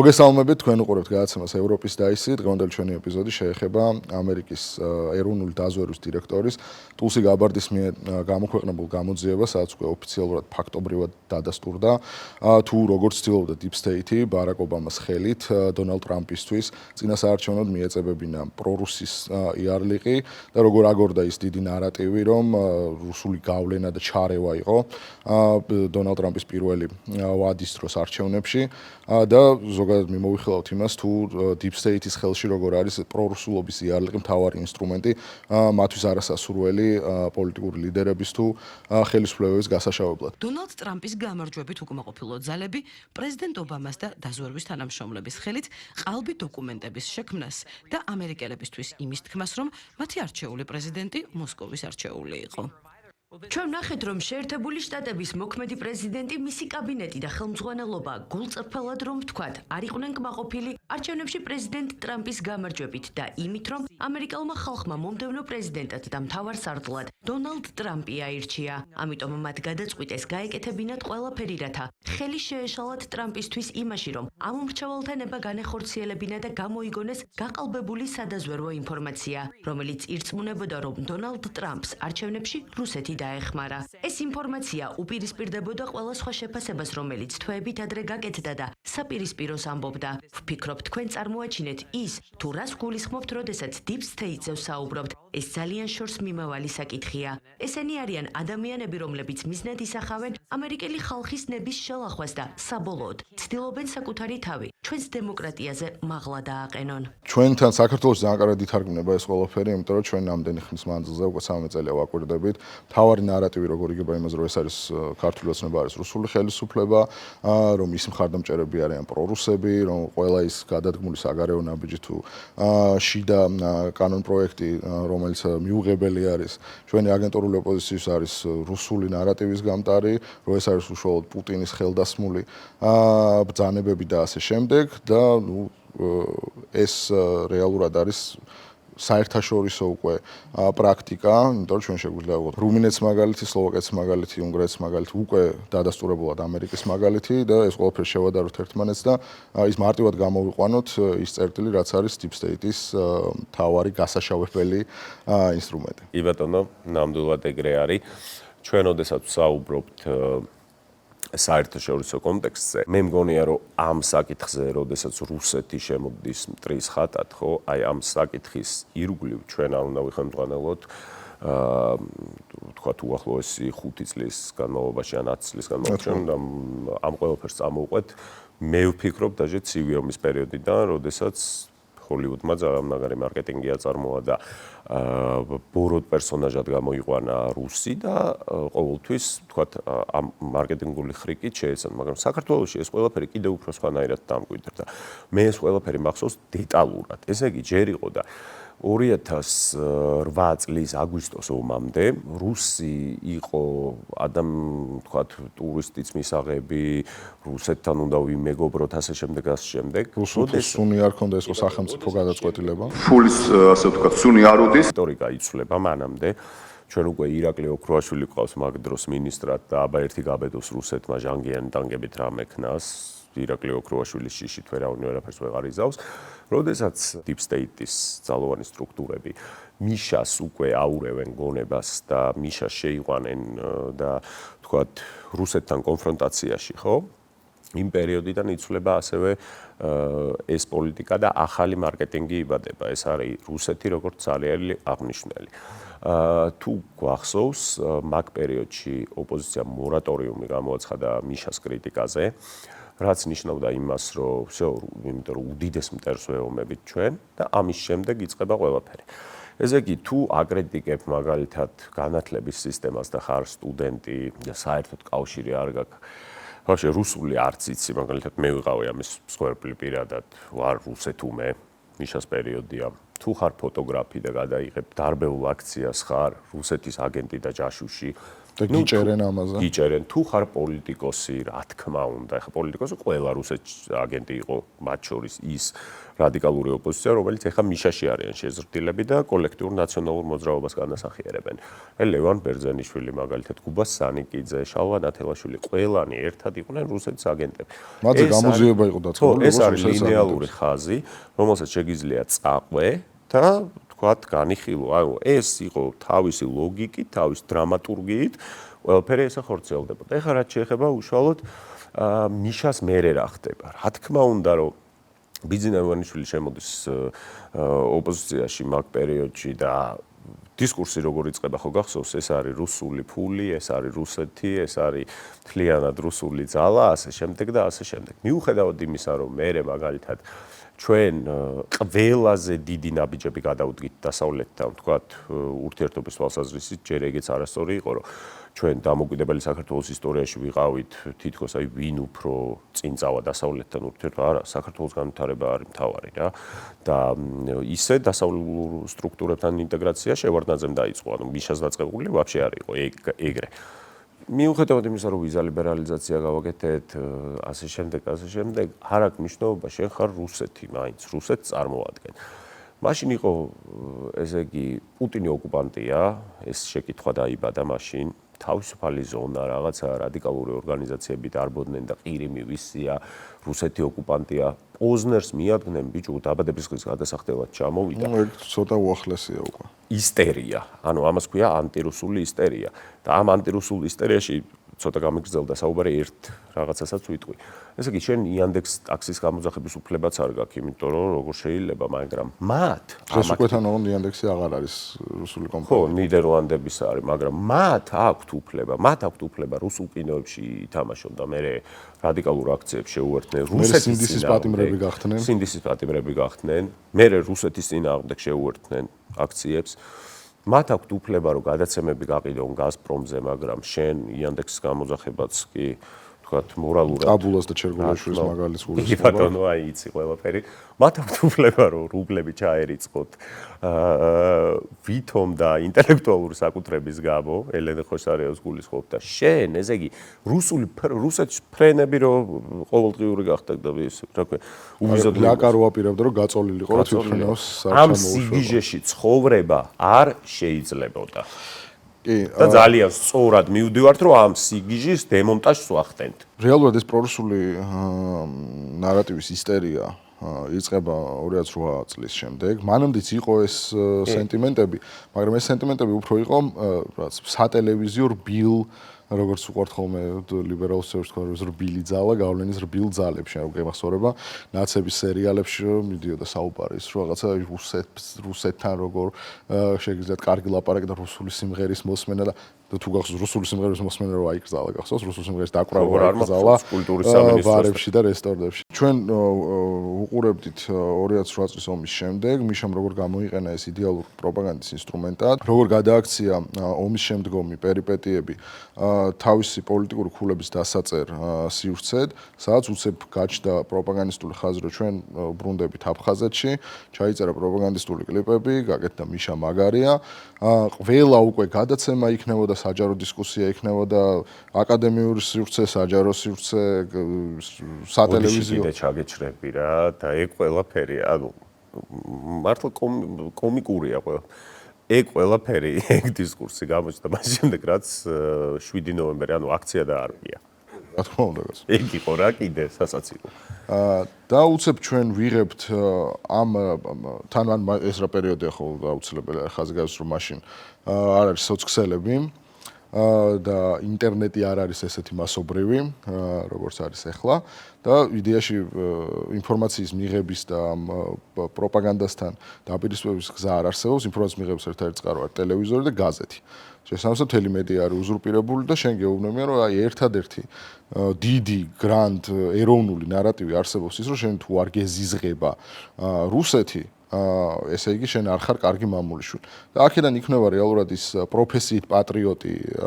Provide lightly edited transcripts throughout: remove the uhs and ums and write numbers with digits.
მოგესალმებით, თქვენ უყურებთ გადაცემას ევროპის დაისი. დღევანდელი ჩვენი ეპიზოდი შეეხება ამერიკის ეროვნული დაზვერვის დირექტორის ტულსი გაბარდის მიერ გამოქვეყნებულ გამოძიებას, სადაც უკვე ოფიციალურად ფაქტობრივად დადასტურდა, თუ როგორც ცდილობდა Deep State ბარაკ ობამას ხელით დონალდ ტრამპისთვის წინასაარჩევნოდ მიეწებებინა პრორუსის იარლიყი და როგორ აგორდა ის დიდი ნარატივი, რომ რუსული გავლენა და ჩარევა იყო დონალდ ტრამპის პირველი ვადის დროს არჩევნებში და ზოგადად მიმოვიხილავთ იმას, თუ Deep State-ის ხელში როგორ არის პრორუსულობის იარლიყი მთავარი ინსტრუმენტი მათთვის არასასურველი პოლიტიკური ლიდერების თუ ხელისუფლებების გასაშავებლად. დონალდ ტრამპის გამარჯვებით უკმაყოფილო ძალები პრეზიდენტ ობამას და დაზვერვის თანამშრომლების ხელით ყალბი დოკუმენტების შექმნას და ამერიკელებისთვის იმის თქმას, რომ მათი არჩეული პრეზიდენტი მოსკოვის არჩეული იყო. ჩვენ ვნახეთ, რომ შეერთებული შტატების მოქმედი პრეზიდენტი, მისი კაბინეტი და ხელმძღვანელობა გულწრფელად რომ ვთქვათ, არ იყვნენ კმაყოფილი არჩევნებში პრეზიდენტ ტრამპის გამარჯვებით და იმით, რომ ამერიკელმა ხალხმა მომდევნო პრეზიდენტად და მთავარ სარდლად დონალდ ტრამპი აირჩია. ამიტომ მათ გადაწყვიტეს გაეკეთებინათ ყველაფერი, რათა ხელი შეეშალათ ტრამპისთვის იმაში, რომ ამ მრჩეველთა ნება განეხორციელებინა და გამოიგონეს გაყალბებული სადაზვერვო ინფორმაცია, რომელიც ირწმუნებოდა, რომ დონალდ ტრამპს არჩევნებში რუსეთი დაეხმარა. ეს ინფორმაცია უპირისპირდებოდა ყველა სხვა შეფასებას, რომელიც თვეებით ადრე გაკეთდა და საპირისპიროს ამბობდა. ვფიქრობ, თქვენ წარმოაჩინეთ ის, თუ რას გულისხმობთ, როდესაც Deep State-ზე ვსაუბრობთ. ეს ძალიან შორს მიმავალი საკითხია. ესენი არიან ადამიანები, რომლებიც მიზნად ისახავენ ამერიკელი ხალხის ნების შელახვას და საბოლოოდ ცდილობენ საკუთარი თავი ჩვენს დემოკრატიაზე მაღლა დააყენონ. ჩვენთან საქართველოს ძალიან კარგად ითარგმნება ეს ყველაფერი, იმიტომ რომ ჩვენ ამდენი ხნის მანძილზე უკვე 13 წელია ვაკვირდებით. მთავარი ნარატივი როგორ იგება იმას, რომ ეს არის ქართული ოცნება არის რუსული ხელისუფლება, რომ ის მხარდამჭერები არიან პრორუსები, რომ ყველა ის გადადგმული საგარეო ნაბიჯი თუ შიდა კანონპროექტი, რომელიც მიუღებელი არის ჩვენი აგენტურული ოპოზიციის არის რუსული ნარატივის გამტარი, რომ ეს არის უშუალოდ პუტინის ხელდასმული ბრძანებები და ასე შემდეგ და ეს რეალურად არის საერთაშორისო უკვე პრაქტიკა, იმიტომ რომ ჩვენ შეგვიძლია ვიღოთ რუმინეთს მაგალითი, სლოვაკეთს მაგალითი, უნგრეთს მაგალითი, უკვე დადასტურებულად ამერიკის მაგალითი და ეს ყველაფერი შევადაროთ ერთმანეთს და ის მარტივად გამოვიყვანოთ ის წერტილი, რაც არის Deep State-ის მთავარი გასაშავებელი ინსტრუმენტი. კი ბატონო, ნამდვილად ეგრე არის. ჩვენ ოდესაც ვსაუბრობთ საერთაშორისო კონტექსტზე. მე მგონია, რომ ამ საკითხზე, როდესაც რუსეთი შემოდის მტრის ხატად, ხო, აი ამ საკითხის ირგვლივ ჩვენ არ უნდა ვიხელმძღვანელოთ თქვათ უახლოესი 5 წლის განმავლობაში ან 10 წლის განმავლობაში ამ ყველაფერს წამოვყვეთ. მე ვფიქრობ დაჟე ცივი ომის პერიოდიდან, როდესაც ჰოლივუდმა მაგარი მარკეტინგი აწარმოა და ბოროტ პერსონაჟად გამოიყვანა რუსი და ყოველთვის თქვათ ამ მარკეტინგული ხრიკით შეეცადა, მაგრამ საქართველოში ეს ყველაფერი კიდევ უფრო სხვანაირად დამკვიდრდა. მე ეს ყველაფერი მახსოვს დეტალურად. ესე იგი, ჯერ იყო და 2008 წლის აგვისტოს ომამდე რუსი იყო თქვათ ტურისტის მისაღები, რუსეთთან უნდა ვიმეგობროთ, ასე შემდეგ, ასე შემდეგ. რუსეთის სუნი არ ქონდა ეს სახელმწიფო გადაწყვეტილება. ფულის ასე ვთქვათ, სუნი არ უდის. ისტორიკა იცვლება მანამდე. ჩვენ უკვე ირაკლი ოქროაშვილი ყავს მაგ დროს მინისტრად და აბა ერთი გაბედოს რუსეთმა ჟანგიანი ტანგებით რა მექნას. ირაკლი ოქროაშვილის შიშით ვერაფერს ვეღარ იზავს. როდესაც Deep State-ის ძალოვანი სტრუქტურები მიშას უკვე აურევენ გონებას და მიშას შეიყვანენ და თქვათ რუსეთთან კონფრონტაციაში, ხო? იმ პერიოდიდან იცვლება ასევე ეს პოლიტიკა და ახალი მარკეტინგი იბადება. ეს არის რუსეთი როგორც ძალიან აღნიშნული. თუ გვახსოვს, მაგ პერიოდში ოპოზიციამ მორატორიუმი გამოაცხადა მიშას კრიტიკაზე. რაც ნიშნავდა იმას, რომ იმიტომ რომ უდიდეს მტერს ვეომებით ჩვენ და ამის შემდეგ იწყება ყველაფერი. ესე იგი, თუ აკრიტიკებ მაგალითად განათლების სისტემას და ხარ სტუდენტი და საერთოდ კავშირი არ გაქვს, ბავშვი რუსული არც იცი, მაგალითად მე ვიყავი ამის მსხვერპლი პირადად, ვარ რუსეთუმე, მიშას პერიოდია. თუ ხარ ფოტოგრაფი და გადაიღებ დარბეულ აქციას ხარ რუსეთის აგენტი და ჯაშუში, და გიჭერენ ამაზე. გიჭერენ თუ ხარ პოლიტიკოსი, რა თქმა უნდა, ეხა პოლიტიკოსი ყველა რუსეთში აგენტი იყო, მათ შორის ის რადიკალური ოპოზიცია, რომელიც ეხა მიშაში არიან შეზრდილები და კოლექტიურ ნაციონალურ მოძრაობას განასახიერებენ. ლევან ბერძენიშვილი მაგალითად, გუბა სანიკიძე, შალვა ნათელაშვილი, ყველანი ერთად იყვნენ რუსეთის აგენტები. მათზე გამოძიება იყო დაწყებული, ეს არის ლინეალური ხაზი, რომელსაც შეგიძლია წაყვე და თქვათ განიხილო. ანუ ეს იყო თავისი ლოგიკით, თავისი დრამატურგიით, ყველაფერი ესე ხორციელდებოდა. ეხლა რაც შეეხება უშუალოდ მიშას მერე რა ხდება. რა თქმა უნდა, რომ ბიძინა ივანიშვილი შემოდის ოპოზიციაში მაგ პერიოდში და დისკურსი როგორ იწყება ხო გახსოვს, ეს არის რუსული ფული, ეს არის რუსეთი, ეს არის მთლიანად რუსული ძალა, ასე შემდეგ და ასე შემდეგ. მიუხედავად იმისა, რომ მე მაგალითად ჩვენ ყველაზე დიდი ნაბიჯები გადავდგით დასავლეთთან, ვთქვათ, ურთიერთობის თვალსაზრისით, ჯერ ეგეც არასწორი იყო, რომ ჩვენ დამოუკიდებელი საქართველოს ისტორიაში ვიყავით თითქოს აი ვინ უფრო წინ წავა დასავლეთთან ურთიერთობა, არა, საქართველოს განვითარება არის მთავარი რა და ისე დასავლურ სტრუქტურებთან ინტეგრაცია შევარდნაძემ დაიწყო, ანუ მიშას დაწყებული ვაფშე არ იყო ეგრე. მიუხედავად იმისა, რომ ვიზა ლიბერალიზაცია გავაკეთეთ, ასე შემდეგ, არ აქვს მნიშვნელობა, შენ ხარ რუსეთი, მაინც რუსეთს წარმოადგენ. მაშინ იყო, ესე იგი, პუტინი ოკუპანტია, ეს შეკითხვა დაიბადა მაშინ. თავისუფალი ზონა, რაღაცა რადიკალური ორგანიზაციები დარბოდნენ და ყირიმი ვისია, რუსეთი ოკუპანტია. პოზნერს მიადგნენ, ბიჭო, დაბადების დღის გადასახდელად ჩამოვიდა. ეგ ცოტა უახლესია უკვე. ისტერია, ანუ ამას ქვია ანტირუსული ისტერია. და ამ ანტირუსულ ისტერიაში ცოტა გამიგრძელდა საუბარი ერთ რაღაცასაც ვიტყვი. ესე იგი, შენ იანდექს ტაქსის გამოძახების უფლებაც არ გაქვს, იმიტომ რომ როგორ შეიძლება, მაგრამ მათ ეს უკვე თანაბრად იანდექსი აღარ არის რუსული ხო, კომპანია. ნიდერლანდების არის, მაგრამ მათ აქვთ უფლება რუსულ კინოებში ითამაშონ და მე რადიკალურ აქციებს შეუერთდნენ რუსეთის სინდისის პატიმრები გახდნენ. სინდისის პატიმრები გახდნენ, მე რუსეთის წინააღმდეგ შეუერთდნენ აქციებს. მათ აქვთ უფლება, რომ გადაცემები გაყიდონ გაზპრომზე, მაგრამ შენ იანდექსის გამოძახებაც კი ვთქვათ, მორალურად აბულას და ჩერგულაშვილის მაგალითს გულისხმობა. კი ბატონო, აი იცი ყველაფერი. მათ აქვთ უფლება, რომ რუბლები ჩაერიწყოთ ვითომ და ინტელექტუალური საკუთრების გამო, ელენე ხოშარიოს გულისხმობ და შენ, ესე იგი, რუსეთის ფრენები რომ ყოველდღიური გახდა და ის, რა ქვია, უვიზოდ ლაკარო აპირებდა, რომ გაწოლილიყო, რომ თვითმფრინავს ამ სიგიჟეში ცხოვრება არ შეიძლებოდა. კი, და ძალიან სწორად მივდივართ, რომ ამ სიგიჟის დემონტაჟს ვახდენთ. რეალურად ეს პრორუსული ნარატივის ისტერია იწყება 2008 წლის შემდეგ. მანამდეც იყო ეს სენტიმენტები, მაგრამ ეს სენტიმენტები უფრო იყო რაც სატელევიზიო რბილ როგორც უყვართ ხოლმე ლიბერალურებს თქვა რბილი ძალა, გავლენის რბილ ძალებში, ანუ გემახსოვრება ნაცების სერიალებში მიდიოდა საუბარი ის რაღაცა რუსეთთან როგორ შეგიძლიათ კარგი ლაპარაკი და რუსული სიმღერის მოსმენა და თუ გახსოვს რუსული სიმღერის მოსმენა რო აიკრძალა გახსოვს რუსული სიმღერის დაკვრა აიკრძალა კულტურის სამინისტროში ბარებში და რესტორნებში. ჩვენ უყურებდით 2008 წლის ომის შემდეგ მიშამ როგორ გამოიყენა ეს იდეალურ პროპაგანდის ინსტრუმენტად, როგორ გადააქცია ომის შემდგომი პერიპეტიები თავისი პოლიტიკური ქულების დასაწერ სივრცედ, სადაც უცებ გაჩნდა პროპაგანდისტული ხაზი, რომ ჩვენ ბრუნდებით აფხაზეთში, ჩაიწერა პროპაგანდისტული კლიპები, გაკეთდა მიშა მაგარია, ყველა უკვე გადაცემა იქნებოდა, საჯარო დისკუსია იქნებოდა, აკადემიური სივრცე, საჯარო სივრცე, სატელევიზიო. კიდე ჩაგეჩრები რა და ეგ ყველაფერი, ანუ მართლა კომიკურია ყველა. ეგ ყველაფერი, ეგ დისკურსი გამოჩნდა მას შემდეგ, რაც 7 ნოემბერი, ანუ აქცია დაარბია. რა თქმა უნდა, ეგ იყო რა კიდე სასაცილო. და უცებ ჩვენ ვიღებთ ამ თან ეს რა პერიოდია ხო აუცილებელია ხაზი გავის რომ მაშინ არ არის სოციქსელები და ინტერნეტი არ არის ესეთი მასობრივი, როგორც არის ახლა და იდეაში ინფორმაციის მიღების და პროპაგანდასთან დაპირისპირების გზა არ არსებობს, ინფორმაციის მიღების ერთ-ერთი წყარო არის ტელევიზორი და გაზეთი. შესაბამისად, მთელი მედია არის უზურპირებული და შენ გეუბნებიან, რომ აი ერთადერთი დიდი გრანდ ეროვნული ნარატივი არსებობს ის, რომ შენ თუ არ გეზიზღება რუსეთი, ესე იგი შენ არ ხარ კარგი მამულიშვილი. და აქედან იქნება რეალურად ის პროფესიით პატრიოტი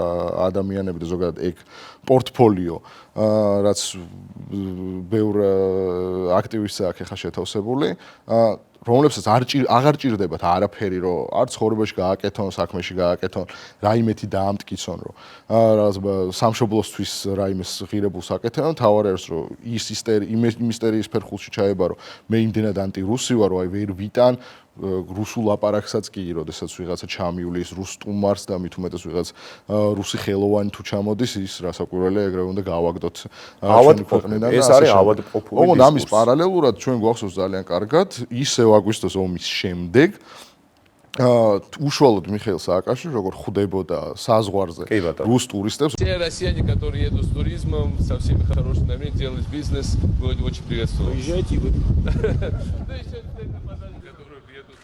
ადამიანები და ზოგადად ეგ პორტფოლიო, რაც ბევრ აქტივისტს აქვს ახლა შეთავსებული, რომლებსაც აღარ ჭირდებათ არაფერი, რომ არც ცხოვრებაში გააკეთონ, საქმეში გააკეთონ, რაიმეთი დაამტკიცონ, რომ რაღაც სამშობლოსთვის რაიმეს ღირებულს აკეთებენ, თავარი არის, რომ ის იმისტერიის ფერხულში ჩაება, რომ მე იმდენად ანტირუსი ვარ, რომ აი ვერ ვიტან რუსულ ლაპარაკსაც კი, როდესაც ვიღაცა ჩამიulis რუს სტუმარს და მით უმეტეს ვიღაც რუსი ხელოვანი თუ ჩამოდის, ის რასაკვირველია, ეგრევე უნდა გავაგდოთ ჩვენი ქვეყნიდან. ეს არის ავადმყოფური ოღონდ ამის პარალელურად ჩვენ გვახსოვს ძალიან კარგად ისევ აგვისტოს ომის შემდეგ უშუალოდ მიხეილ სააკაშვილი როგორ ხვდებოდა საზღვარზე რუს туристებს. Те россияне, которые едут с туризмом, со всеми хорошими намерениями, делают бизнес, мы очень приветствуем. Уезжайте вы. Да еще которые едут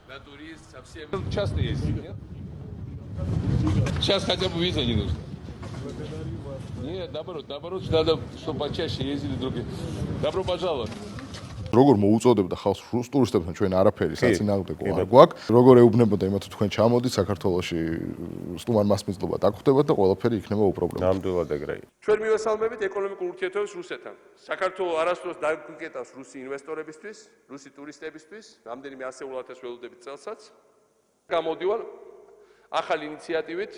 на турист, совсем часто ездят, нет? Сейчас хотя бы виза не нужна. Нет, наоборот, надо, чтобы почаще ездили другие. Добро пожаловать. როგორ მოუწოდებდა ხალხს რუს туристებთან ჩვენ არაფერი საწინააღმდეგო არ გვაქვს. როგორ ეუბნებოდა იმათ თქვენ ჩამოდით საქართველოში სტუმარ მასპინძლობა დაგხვდებათ და ყველაფერი იქნება უპრობლემო. ნამდვილად ეგრეა. ჩვენ მივესალმებით ეკონომიკურ ურთიერთობებს რუსეთთან. საქართველოს არასდროს დაგვიკეტავს რუსი ინვესტორებისთვის, რუსი ტურისტებისთვის, რამდენიმე ასეულათას ველოდებით წელსაც. გამოდივარ ახალი ინიციატივით,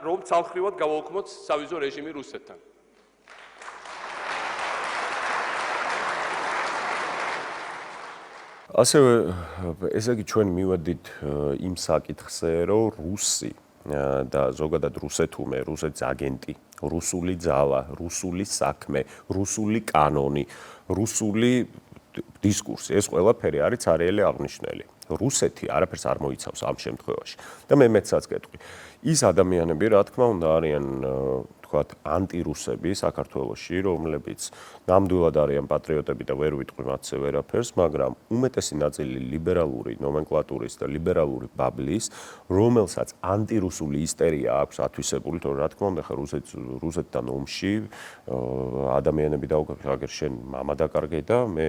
რომ ცალხრივად გავაუქმოთ სავიზო რეჟიმი რუსეთთან. ასევე ესე იგი ჩვენ მივედით იმ საკითხზე, რომ რუსი და ზოგადად რუსეთუმე, რუსეთის აგენტი, რუსული ძალა, რუსული საქმე, რუსული კანონი, რუსული დისკურსი, ეს ყველაფერი არის ცარიელი აღნიშნელი. რუსეთი არაფერს არ მოიცავს ამ შემთხვევაში. და მე მეცაც გეტყვი. ის ადამიანები, რა თქმა უნდა, არიან თქვათ ანტირუსები საქართველოში, რომლებიც ნამდვილად არიან პატრიოტები და ვერ ვიტყვი მათზე ვერაფერს, მაგრამ უმეტესი ნაწილი ლიბერალური ნომენკლატურის და ლიბერალური ბაბლის, რომელსაც ანტირუსული ისტერია აქვს ათვისებული, თორე რა თქმა უნდა, ხა რუსეთთან ომში ადამიანები დაუგებია, აგერ შენ მამა დაკარგე და მე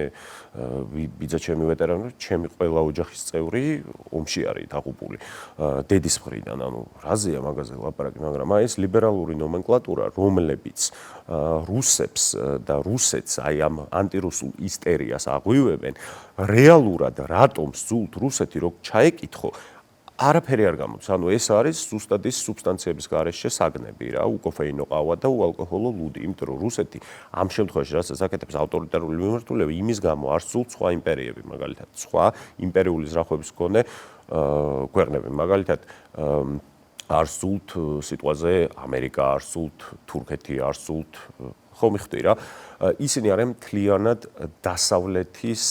ბიძა ჩემი ვეტერანი, ჩემი ყველა ოჯახის წევრი ომში არის დაღუპული დედის მხრიდან, ანუ რაზეა მაგაზე ლაპარაკი, მაგრამ აი ეს ლიბერალური ნომენკლატურა, რომლებიც რუსებს და რუსეთს აი ამ ანტირუსულ ისტერიას აღვივებენ, რეალურად რატომ სძულთ რუსეთი რო ჩაეკითხო, არაფერი არ გამოდის. ანუ ეს არის ზუსტად ის სუბსტანციების გარეშე საგნები რა, უკოფეინო ყავა და უალკოჰოლო ლუდი, იმიტომ რომ რუსეთი ამ შემთხვევაში რასაც აკეთებს ავტორიტარული მიმართულება, იმის გამო არ სძულთ სხვა იმპერიები, მაგალითად, სხვა იმპერიული ზრახვების მქონე ქვეყნები, მაგალითად არ სძულთ სიტყვაზე ამერიკა, არ სძულთ თურქეთი, არ სძულთ ხო მიხვდი რა. ისინი არიან მთლიანად დასავლეთის,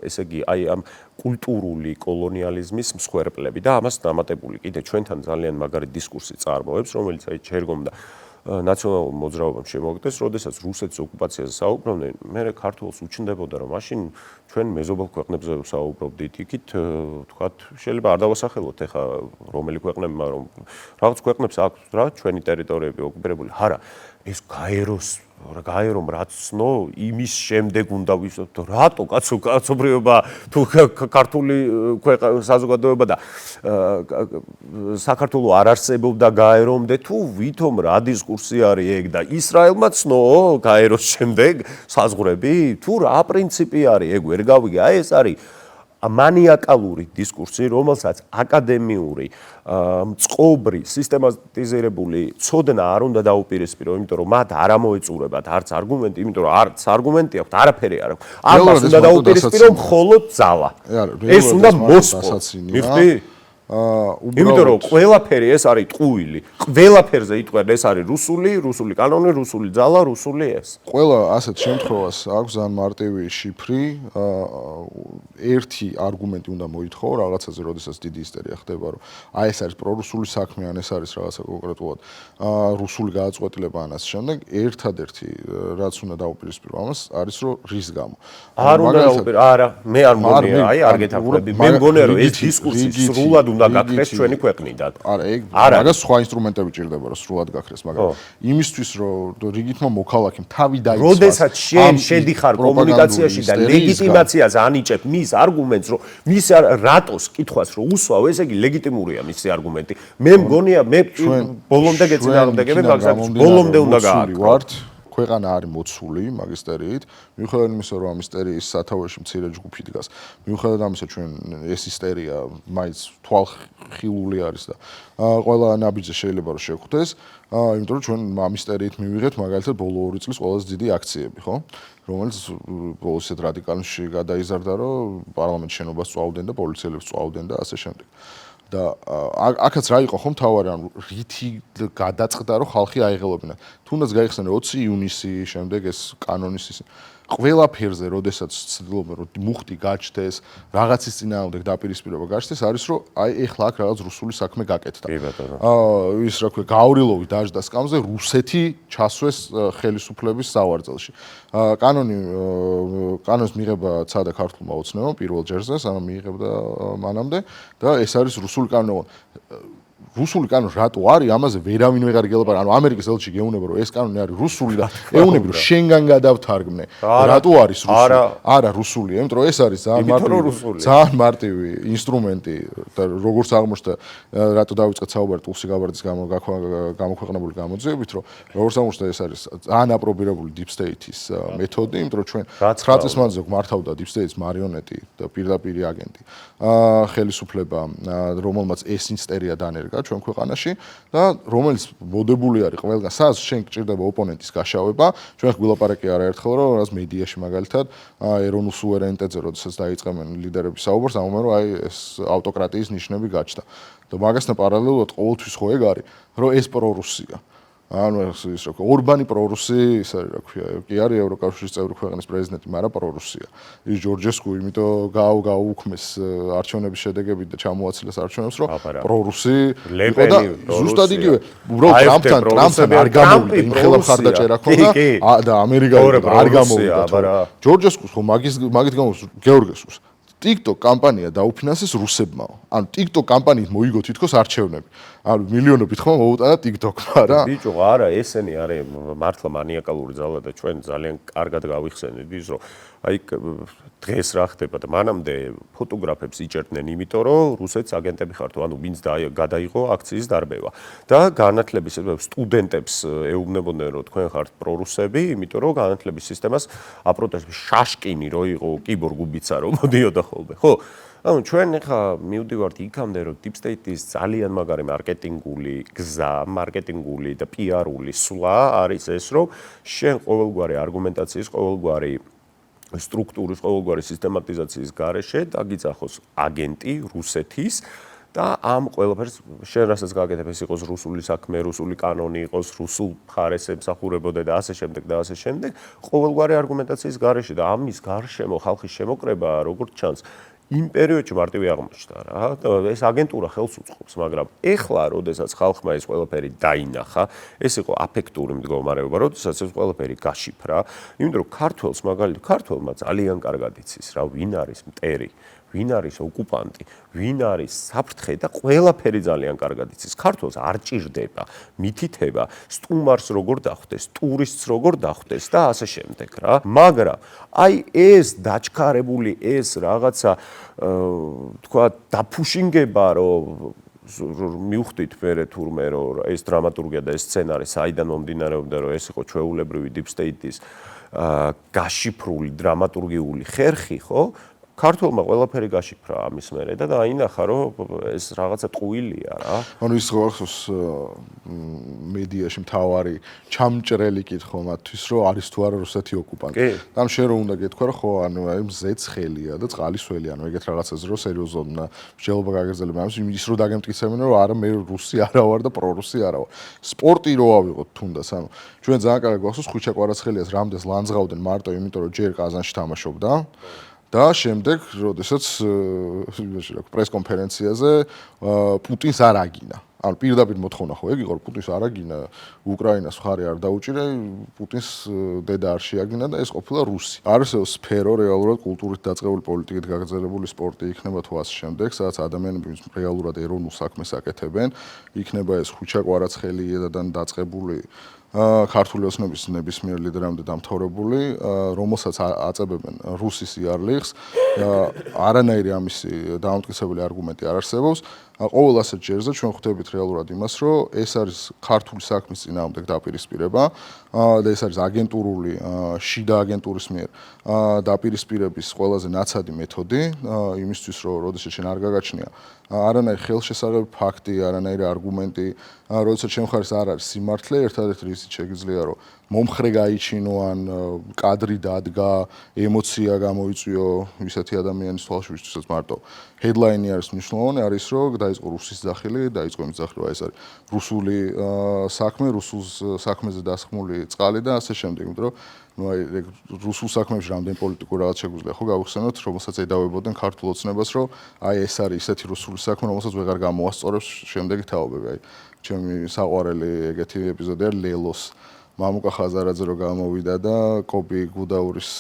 ესე იგი, აი ამ კულტურული კოლონიალიზმის მსხვერპლები და ამას დამატებული კიდე ჩვენთან ძალიან მაგარი დისკურსი წარმოებს, რომელიც აი ჩერგომ და ნაციონალურ მოძრაობამ შემოაგდეს, როდესაც რუსეთის ოკუპაციაზე საუბრობდნენ, მე ქართულს უჩნდებოდა, რომ მაშინ ჩვენ მეზობელ ქვეყნებზე საუბრობდით, იქით თქვათ, შეიძლება არ დავასახელოთ ეხა რომელი ქვეყნები, მაგრამ რაღაც ქვეყნებს აქვს რა, ჩვენი ტერიტორიები ოკუპირებული. არა, ეს გაერომ რაც ცნო, იმის შემდეგ უნდა ვისწოთ, რატო კაცობრიობა თუ ქართული საზოგადოება და საქართველოს არ არსებობდა გაერომდე თუ ვითომ რა დისკურსი არის ეგ და ისრაელმა ცნო გაეროს შემდეგ საზღვრები თუ რა პრინციპი არის ეგ ვერ გავიგე. აი ეს არის მანიაკალური დისკურსი, რომელსაც აკადემიური, მწყობრი, სისტემატიზირებული ცოდნა არ უნდა დაუპირისპირო, იმიტომ რომ მათ არ ამოეწურებათ არც არგუმენტი, იმიტომ რომ არც არგუმენტი აქვს, არაფერი არ აქვს. ამას უნდა დაუპირისპირო მხოლოდ ძალა. ეს უნდა მოსყო. მიხდი? იმიტომ რომ ყველაფერი ეს არის ტყუილი. ყველაფერზე იტყვიან ეს არის რუსული კანონი, რუსული ძალა, რუსული ეს. ყველა ასეთ შემთხვევას აქვს ძალიან მარტივი შიფრი. ერთი არგუმენტი უნდა მოითხოვო რაღაცაზე, როდესაც დიდი ისტერია ხდება, რომ აი ეს არის პრორუსული საქმე, ან ეს არის რაღაცა კონკრეტულად რუსული გააწყვეტილება ან ასე შემდეგ. ერთადერთი რაც უნდა დაუპირისპირო ამას არის, რომ რის გამო. არ უნდა დაუპირისპირო, არა, მე არ მგონია, აი არ გეთანხმები. მე მგონია, რომ ეს დისკურსი სრულად უნდა გაქრეს ჩვენი ქვეყნიდან. არა, ეგ მაგას სხვა ინსტრუმენტები ჭირდება, რომ სრულად გაქრეს, მაგრამ იმისთვის, რომ რიგითმა მოქალაქემ თავი დაიცვას. როდესაც შენ შედიხარ კომუნიკაციაში და ლეგიტიმაციას ანიჭებ მის არგუმენტს, რომ მის რატოს კითხვას რომ უსვავ, ესე იგი ლეგიტიმურია მისი არგუმენტი. მე მგონია, მე ბოლომდე გეწინააღმდეგები, მაგრამ ბოლომდე უნდა გააკეთო. ქვეყანა არის მოცული მაგისტერიით, მიუხედავად იმისა, რომ ამ ისტერიის სათავეში მცირე ჯგუფი დგას, მიუხედავად ამისა ჩვენ ეს ისტერია მაინც თვალხილული არის და ყველა ნაბიჯზე შეიძლება რომ შეხვდეს, იმიტომ რომ ჩვენ ამ ისტერიით მივიღეთ მაგალითად ბოლო 2 წლის ყველაზე დიდი აქციები, ხო? რომელიც ბოლოს ისეთ რადიკალში გადაიზარდა, რომ პარლამენტის შენობას წვავდნენ და პოლიციელებს წვავდნენ და ასე შემდეგ. და აქაც რა იყო ხომ თავარი ანუ რითი გადაწყდა რომ ხალხი აიღელობინა თუნდაც გაიხსენე 20 ივნისი შემდეგ ეს კანონის ის ყველაფერზე როდესაც ცდილობენ რომ მუხტი გაჩნდეს რაღაცის წინააღმდეგ დაპირისპირება გაჩნდეს არის რომ აი ეხლა აქ რაღაც რუსული საქმე გაკეთდა ის რა ქვია გავრილოვი დაждდა სკამზე რუსეთი ჩასვეს ხელისუფლების სავარძელში კანონის მიღება ცადა ქართულმა ოცნებამ პირველ ჯერზე სანამ მიიღებდა მანამდე და ეს არის რუსული კანონი რუსული კანონი რატო არის ამაზე ვერავინ ვეღარ გელაპარაკა ანუ ამერიკის ელჩი გეუბნება რომ ეს კანონი არის რუსული და ეუბნები რომ შენგან გადავთარგმნე რატო არის რუსული არა რუსულია იმიტომ რომ ეს არის ძალიან მარტივი ინსტრუმენტი და როგორც აღმოჩნდა რატო დავიწყეთ საუბარი ტულსი გაბარდის გამოქვეყნებული გამოძიებით რომ როგორც აღმოჩნდა ეს არის ძალიან აპრობირებული deep state-ის მეთოდი იმიტომ რომ ჩვენ 9 წლის მანძილზე მართავდა deep state-ის მარიონეტი და პირდაპირი აგენტი ხელისუფლება რომელმაც ეს ინსტერია დანერგა ჩვენ ქვეყანაში და რომელიც მოდებული არის ყველგან სადაც შენ გჭირდება ოპონენტის გაშავება ჩვენ გვილაპარაკე არაერთხელ რომ რაც მედიაში მაგალითად ეროვნულ სუვერენიტეტზე როდესაც დაიწყებენ ლიდერების საუბარს ამბობენ რომ აი ეს ავტოკრატიის ნიშნები გაჩნდა და მაგასთან პარალელურად ყოველთვის ხო ეგ არის რომ ეს პრორუსია ანუ ის რა ქვია ორბანი პრორუსი ის არის რა ქვია კი არის ევროკავშირის წევრი ქვეყნის პრეზიდენტი მაგრამ პრორუსია ის ჯორჯესკუ იმიტომ გაუქმეს არჩევნების შედეგებით და ჩამოაცილეს არჩევნებს რომ პრორუსი იყო და ზუსტად იგივე უბრალოდ ტრამპთან არ გამოვიდა იმ ხელა მხარდაჭერა ქონდა და ამერიკა არ გამოვიდა ჯორჯესკუს ხო მაგით გამოვიდა გეორგესკუს TikTok კამპანია დაუფინანსეს რუსებმაო. ანუ TikTok კამპანიით მოიგო თითქოს არჩევნები. ანუ მილიონობით ხმა მოუტანა TikTok-მა რა. ბიჭო, არა, ესენი არის მართლა მანიაკალური ძალა და ჩვენ ძალიან კარგად გავიხსენეთ ის რომ აი დღეს რა ხდება და მანამდე ფოტოგრაფებს იჭერდნენ იმიტომ რომ რუსეთს აგენტები ხართ, ანუ ვინც გადაიღო აქციის დარბევა. და განათლების სტუდენტებს ეუბნებოდნენ რომ თქვენ ხართ პრორუსები, იმიტომ რომ განათლების სისტემას აპროტესტებს შაშკინი რო იყო კიბორგუბიცა რომ მოდიოდა ხოლმე. ხო? ანუ ჩვენ ახლა მივდივართ იქამდე რომ deep state-ის ძალიან მაგარი მარკეტინგული გზა, მარკეტინგული და PR-ული სვლა არის ეს რომ შენ ყოველგვარი არგუმენტაციის, ყოველგვარი სტრუქტურის, ყოველგვარი სისტემატიზაციის გარეშე დაგიძახოს აგენტი რუსეთის და ამ ყველაფერს შენ რასაც გააკეთებ ეს იყოს რუსული საქმე, რუსული კანონი იყოს, რუსულ მხარეს ემსახურებოდე და ასე შემდეგ და ასე შემდეგ, ყოველგვარი არგუმენტაციის გარეშე და ამის გარშემო ხალხის შემოკრება როგორც ჩანს იმ პერიოდში მარტივი აღმოჩნდა რა და ეს აგენტურა ხელს უწყობს, მაგრამ ეხლა, როდესაც ხალხმა ეს ყველაფერი დაინახა, ეს იყო აფექტური მდგომარეობა, როდესაც ეს ყველაფერი გაშიფრა, იმიტომ რომ ქართველს მაგალითად ქართველმა ძალიან კარგად იცის რა, ვინ არის მტერი, ვინ არის ოკუპანტი, ვინ არის საფრთხე და ყველაფერი ძალიან კარგად იცის. ქართველს არ ჭირდება მითითება, სტუმარს როგორ დახვდეს, ტურისტს როგორ დახვდეს და ასე შემდეგ რა. მაგრამ აი ეს დაჩქარებული ეს რაღაცა თქვა დაფუშინგება რომ მივხვდით მერე თურმე რომ ეს დრამატურგია და ეს სცენარი საიდან მომდინარეობდა რომ ეს იყო ჩვეულებრივი deep state-ის გაშიფრული დრამატურგიული ხერხი, ხო? ქართულმა ყველაფერი გაშიფრა ამის მერე და დაინახა რომ ეს რაღაცა ტყუილია რა. ანუ ის ხალხს მედიაში მთავარი ჩამჭრელი კითხვა მათთვის რომ არის თუ არა რუსეთი ოკუპანტი. და ამ შენ რომ უნდა გეთქვა რომ ხო ანუ აი მზეც ხელია და წყალისველი ანუ ეგეთ რაღაცაზე რომ სერიოზულად უნდა მსჯელობა გაგრძელება ამის ის რომ დაგემტკიცებენ რომ არა მე რუსი არა ვარ და პრორუსი არა ვარ. სპორტი რო ავიღოთ თუნდაც ანუ ჩვენ ძალიან კარგად გვახსოვს ხვიჩა კვარაცხელიას რამდენს ლანძღავდნენ მარტო იმიტომ რომ ჯერ კაზანში თამაშობდა. და შემდეგ, როდესაც პრესკონფერენციაზე პუტინს არ აგინა. ანუ პირდაპირ მოთხოვნა ხო ეგ იყო, რომ პუტინს არ აგინა, უკრაინას მხარე არ დაუჭირე, პუტინს დედა არ შეაგინა და ეს ყოფილა რუსი. არის სფერო რეალურად კულტურით დაწყებული, პოლიტიკით გაგრძელებული სპორტი იქნება თუ ასე შემდეგ, სადაც ადამიანები რეალურად ეროვნულ საქმეს აკეთებენ, იქნება ეს ხვიჩა კვარაცხელიედან დაწყებული ქართული ოცნების ნებისმიერ ლიდერამდე დამთავრებული, რომელსაც აწებებენ რუსის იარლიხს, არანაირი ამისი დამტკიცებელი არგუმენტი არ არსებობს. ყოველ ასეთ ჯერზე ჩვენ ხვდებით რეალურად იმას, რომ ეს არის ქართული საქმის წინააღმდეგ დაპირისპირება და ეს არის აგენტურული შიდა აგენტურის მიერ დაპირისპირების ყველაზე ნაცადი მეთოდი იმისთვის, რომ როდესაც შენ არ გაგაჩნია არანაირი ხელშესაღები ფაქტი, არანაირი არგუმენტი, როდესაც შენ მხარეს არ არის სიმართლე, ერთადერთი რისიც შეგიძლია რომ მომხრე გაიჩინო ან კადრი დადგა, ემოცია გამოიწვიო ისეთი ადამიანის თვალში, ვისაც მარტო headline-ი არის მნიშვნელოვანი, არის რომ დაიწყო რუსის ძახილი, დაიწყო იმის ძახილი, ეს არის რუსული საქმე, რუსულ საქმეზე დასხმული წყალი და ასე შემდეგ, იმიტომ რომ ну აი რუსულ საქმეებში რამდენი პოლიტიკური რაღაც შეგვიძლია ხო გავხსენოთ, რომელსაც ედავებოდნენ ქართულ ოცნებას, რომ აი ეს არის ისეთი რუსული საქმე, რომელსაც ვეღარ გამოასწორებს შემდეგი თაობები. აი ჩემი საყვარელი ეგეთი ეპიზოდი არის ლელოს მამუკა ხაზარაძე რო გამოვიდა და კოპი გუდაურის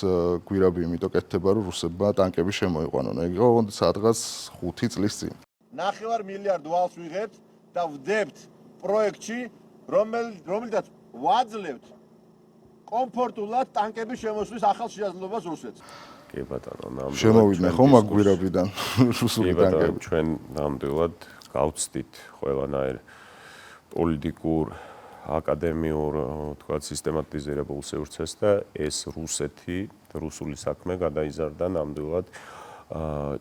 გვირაბი იმიტომ კეთდება რომ რუსებმა ტანკები შემოიყვანონ. ეგ იყო სადღაც 5 წლის წინ. 9 მილიარდ ვალს ვიღებთ და ვდებთ პროექტში, რომელთაც ვაძლევთ კომფორტულად ტანკების შემოსვლის ახალ შესაძლებლობას რუსეთს. კი ბატონო, ნამდვილად შემოვიდნენ ხომ მაგ გვირაბიდან რუსული ტანკები. ჩვენ ნამდვილად გავცდით ყველანაირ პოლიტიკურ აკადემიურ, თქვა სისტემატიზირებულ სივრცეს და ეს რუსული საქმე გადაიზარდა ნამდვილად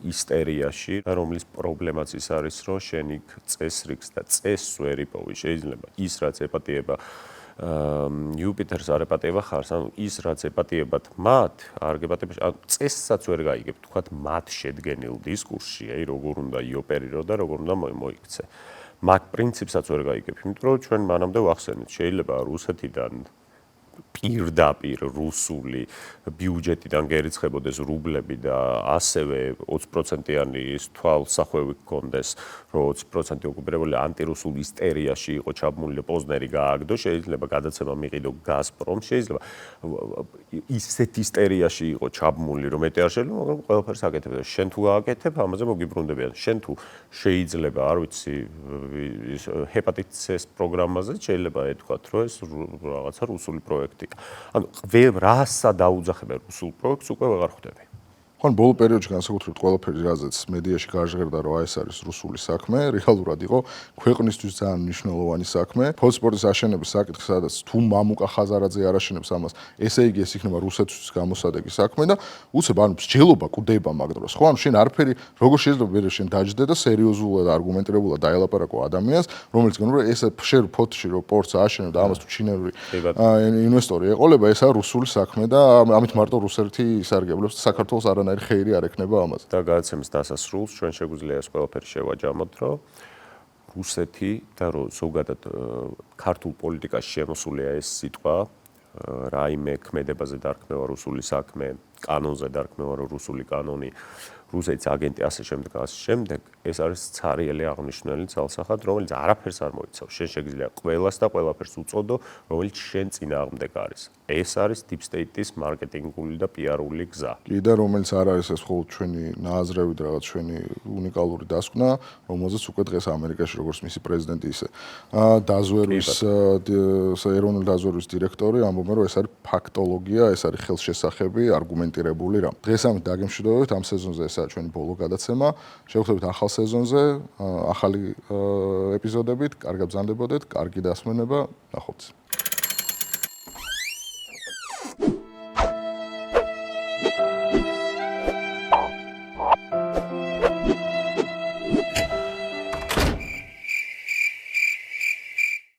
ისტერიაში, რომლის პრობლემაც ის არის, რომ შენ იქ წესრიგს და წესს ვერ იპოვი. შეიძლება ის რაც ეპატიება იუპიტერს არ ეპატიება ხარს, ანუ ის რაც ეპატიებათ მათ, არ გეპატიება, ანუ წესსაც ვერ გაიგებ, თქვა მათ შედგენილ დისკურსში, აი როგორ უნდა იოპერირო და როგორ უნდა მოიქცე. მაგ პრინციპსაც ვერ გაიგებ, იმიტომ რომ ჩვენ მანამდე ვახსენეთ, შეიძლება რუსეთიდან პირდაპირ რუსული ბიუჯეტიდან გერიცხებოდეს რუბლები და ასევე 20%-იანი თვალსახვევი გქონდეს, რომ 20% ოკუპირებული ანტირუსულ ისტერიაში იყო ჩაბმული და პოზნერი გააგდო, შეიძლება გადაცემა მიყიდო გაზპრომ, შეიძლება ისეთ ისტერიაში იყო ჩაბმული, რომ მეტი არ შეიძლება, მაგრამ ყველაფერს აკეთებდა. შენ თუ გააკეთებ, ამაზე მოგიბრუნდებიან. შენ თუ შეიძლება, არ ვიცი, ჰეპატიტის პროგრამაზე შეიძლება ეთქვათ, რომ ეს რაღაცა რუსული პროექტი. ანუ რასაც დაუძახებენ რუსულ პროექტს უკვე ვეღარ ხვდები. ხან ბოლო პერიოდში განსაკუთრებით ყველაფერი რაზეც მედიაში გაჟღერდა, რომ აი ეს არის რუსული საქმე, რეალურად იყო ქვეყნისთვის ძალიან მნიშვნელოვანი საქმე. ფოსპორტის აშენების საკითხი, სადაც თუ მამუკა ხაზარაძე არ აშენებს ამას, ესე იგი ეს იქნება რუსეთთვის გამოსადეგი საქმე და უცებ ანუ მსჯელობა კვდება მაგ დროს. ხო, ანუ შენ არაფერი როგორ შეიძლება ვერ შენ დაждდე და სერიოზულად და არგუმენტირებულად დაელაპარაკო ადამიანს, რომელიც გონდა ეს შენ ფოტოში რო პორტს აშენებ და ამას თუ ჩინელი ინვესტორი ეყოლება, ეს არის რუსული საქმე და ამით მარტო რუსეთი ისარგებლებს საქართველოს არანაირი ხეირი არ ექნება ამაზე. და გადაცემის დასასრულს ჩვენ შეგვიძლია ეს ყველაფერი შევაჯამოთ, რომ რუსეთი და რომ ზოგადად ქართულ პოლიტიკაში შემოსულია ეს სიტყვა, რაიმე ქმედებაზე დარქმევა რუსული საქმე, კანონზე დარქმევა რუსული კანონი, რუსეთის აგენტი ასე შემდეგ, ასე შემდეგ, ეს არის ცარიელი აღნიშნული ძალსახად, რომელიც არაფერს არ მოიცავს. შენ შეგიძლია ყველას და ყველაფერს უწოდო, რომელიც შენ წინააღმდეგ არის. ეს არის deep state-ის მარკეტინგული და PR-ული გზა. კი და რომელიც არ არის ეს მხოლოდ ჩვენი ნააზრევი და რაღაც ჩვენი უნიკალური დასკვნა, რომელზეც უკვე დღეს ამერიკაში როგორც მისი პრეზიდენტი ისე დაზვერვის ეროვნული დაზვერვის დირექტორი ამბობენ, რომ ეს არის ფაქტოლოგია, ეს არის ხელშესახები, არგუმენტირებული რამ. დღეს ამით დაგემშვიდობებით, ამ სეზონზე ესაა ჩვენი ბოლო გადაცემა. შევხვდებით ახალ სეზონზე, ახალი ეპიზოდებით, კარგად ბრძანდებოდეთ, კარგი დასვენება, ნახვამდის.